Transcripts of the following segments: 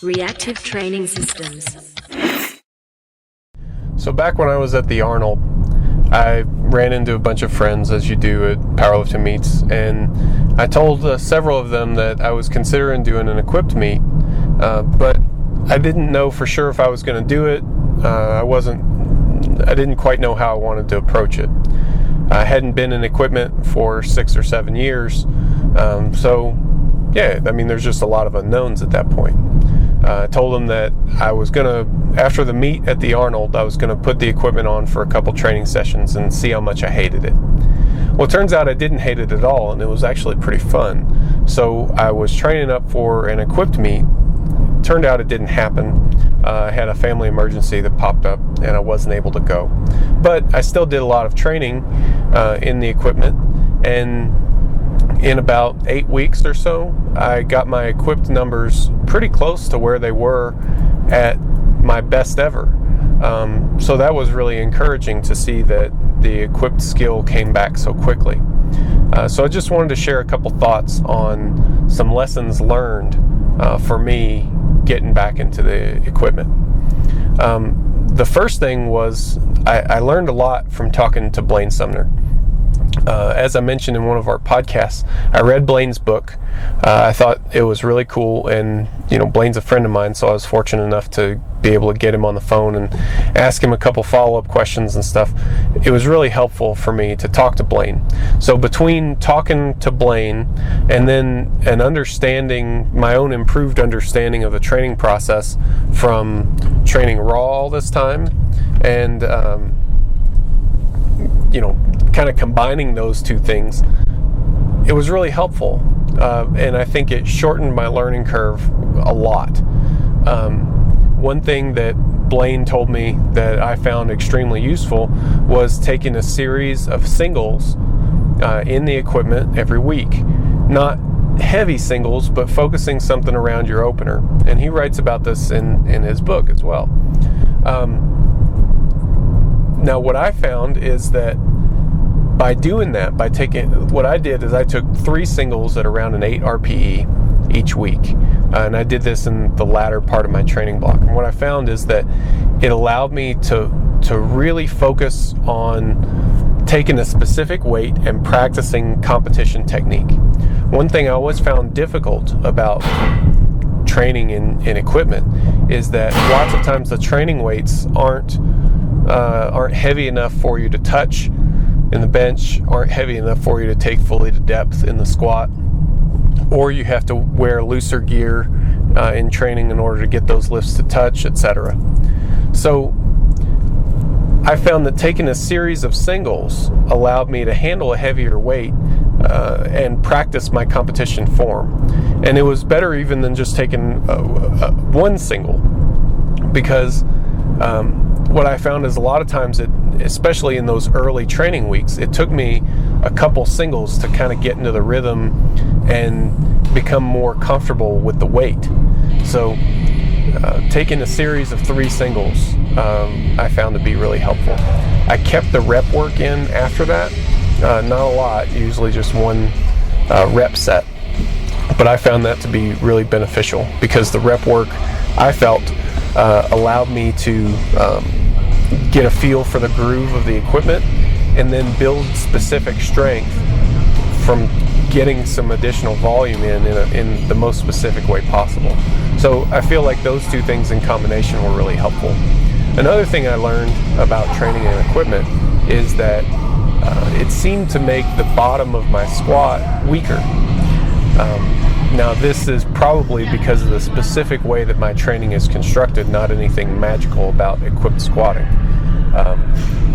Reactive Training Systems. So back when I was at the Arnold, I ran into a bunch of friends, as you do at powerlifting meets, and I told several of them that I was considering doing an equipped meet, but I didn't know for sure if I was going to do it. I didn't quite know how I wanted to approach it. I hadn't been in equipment for 6 or 7 years, so yeah, I mean, there's just a lot of unknowns at that point. I told them that I was gonna, after the meet at the Arnold, I was gonna put the equipment on for a couple training sessions and see how much I hated it. Well, it turns out I didn't hate it at all, and it was actually pretty fun. So I was training up for an equipped meet. Turned out it didn't happen. I had a family emergency that popped up, and I wasn't able to go. But I still did a lot of training in the equipment, and in about 8 weeks or so, I got my equipped numbers pretty close to where they were at my best ever. So that was really encouraging to see that the equipped skill came back so quickly. So I just wanted to share a couple thoughts on some lessons learned for me getting back into the equipment. The first thing was I learned a lot from talking to Blaine Sumner. As I mentioned in one of our podcasts, I read Blaine's book. I thought it was really cool, and Blaine's a friend of mine, so I was fortunate enough to be able to get him on the phone and ask him a couple follow-up questions and stuff. It was really helpful for me to talk to Blaine. So between talking to Blaine and then an understanding, my own improved understanding of the training process from training raw all this time, and kind of combining those two things, it was really helpful, and I think it shortened my learning curve a lot. One thing that Blaine told me that I found extremely useful was taking a series of singles in the equipment every week. Not heavy singles, but focusing something around your opener. And he writes about this in his book as well. Now what I found is that by doing that, what I did is I took 3 singles at around an 8 RPE each week. And I did this in the latter part of my training block. And what I found is that it allowed me to really focus on taking a specific weight and practicing competition technique. One thing I always found difficult about training in equipment is that lots of times the training weights aren't heavy enough for you to touch in the bench, aren't heavy enough for you to take fully to depth in the squat, or you have to wear looser gear in training in order to get those lifts to touch, etc. So I found that taking a series of singles allowed me to handle a heavier weight and practice my competition form. And it was better even than just taking one single, because what I found is a lot of times, especially in those early training weeks, it took me a couple singles to kind of get into the rhythm and become more comfortable with the weight. So taking a series of 3 singles I found to be really helpful. I kept the rep work in after that, not a lot, usually just 1 rep set, but I found that to be really beneficial because the rep work, I felt, allowed me to get a feel for the groove of the equipment and then build specific strength from getting some additional volume in the most specific way possible. So I feel like those 2 things in combination were really helpful. Another thing I learned about training in equipment is that it seemed to make the bottom of my squat weaker. Now this is probably because of the specific way that my training is constructed, not anything magical about equipped squatting.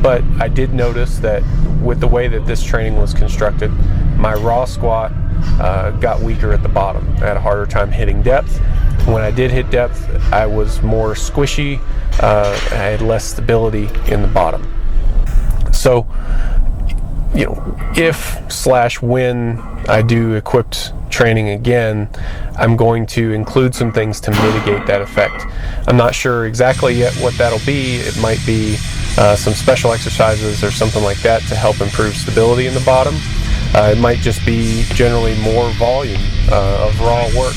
But I did notice that with the way that this training was constructed, my raw squat got weaker at the bottom. I had a harder time hitting depth. When I did hit depth, I was more squishy. I had less stability in the bottom. So, if/when I do equipped training again, I'm going to include some things to mitigate that effect. I'm not sure exactly yet what that'll be. It might be some special exercises or something like that to help improve stability in the bottom. It might just be generally more volume of raw work.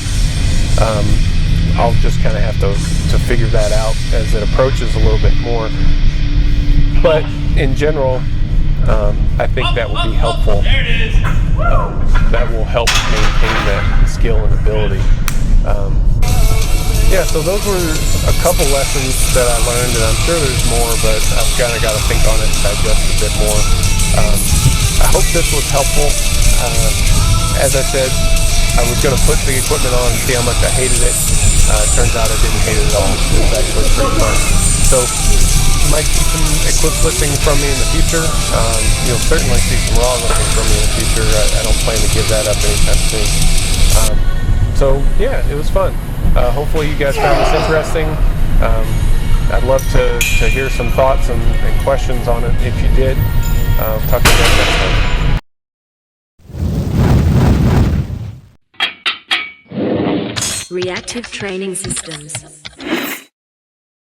I'll just kind of have to figure that out as it approaches a little bit more. But in general, I think that will be helpful. That will help maintain that skill and ability. Yeah, so those were a couple lessons that I learned, and I'm sure there's more, but I've kind of got to think on it and digest a bit more. I hope this was helpful. As I said, I was going to put the equipment on and see how much I hated it. It turns out I didn't hate it at all. It was actually pretty fun. So you might see some equip lifting from me in the future. You'll certainly see some raw lifting from me in the future. I don't plan to give that up anytime soon. So yeah, it was fun. Hopefully you guys found this interesting. I'd love to hear some thoughts and questions on it if you did. Talk to you guys next time. Reactive Training Systems.